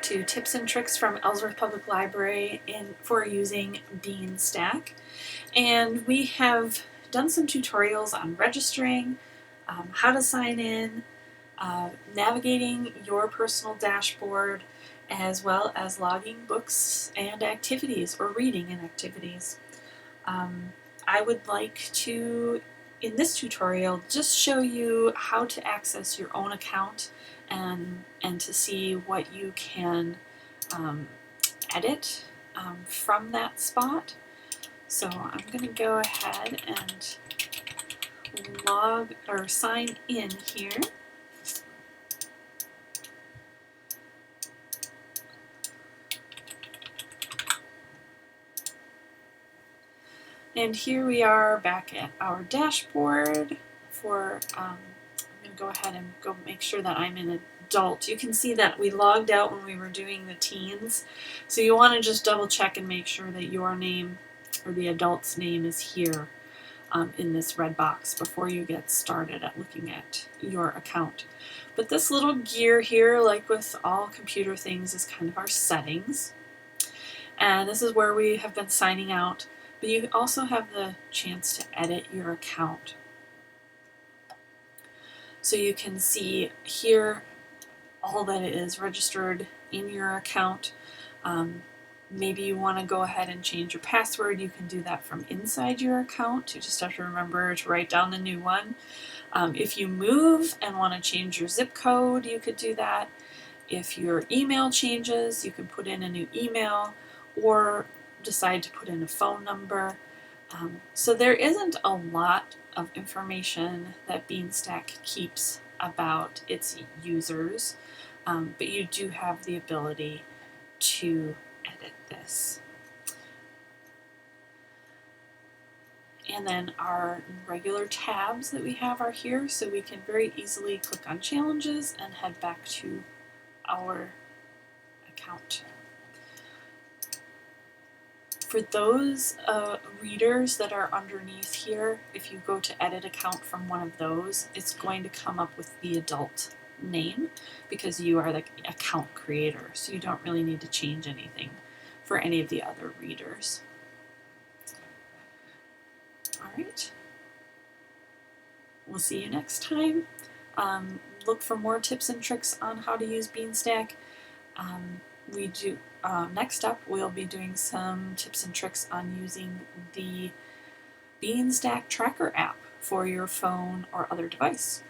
to tips and tricks from Ellsworth Public Library for using Beanstack. And we have done some tutorials on registering, how to sign in, navigating your personal dashboard, as well as logging books and activities or reading and activities. I would like to, in this tutorial, just show you how to access your own account and to see what you can edit from that spot. So I'm going to go ahead and log or sign in here. And here we are back at our dashboard for, I'm going to go ahead and go make sure that I'm an adult. You can see that we logged out when we were doing the teens. So you want to just double check and make sure that your name or the adult's name is here in this red box before you get started at looking at your account. But this little gear here, like with all computer things, is kind of our settings. And this is where we have been signing out. But you also have the chance to edit your account. So you can see here all that is registered in your account. Maybe you want to go ahead and change your password. You can do that from inside your account. You just have to remember to write down the new one. If you move and want to change your zip code, you could do that. If your email changes, you can put in a new email or decide to put in a phone number. So there isn't a lot of information that Beanstack keeps about its users, but you do have the ability to edit this. And then our regular tabs that we have are here, so we can very easily click on challenges and head back to our account. For those readers that are underneath here, if you go to edit account from one of those, it's going to come up with the adult name because you are the account creator, so you don't really need to change anything for any of the other readers. Alright, we'll see you next time. Look for more tips and tricks on how to use Beanstack. Next up, we'll be doing some tips and tricks on using the Beanstack Tracker app for your phone or other device.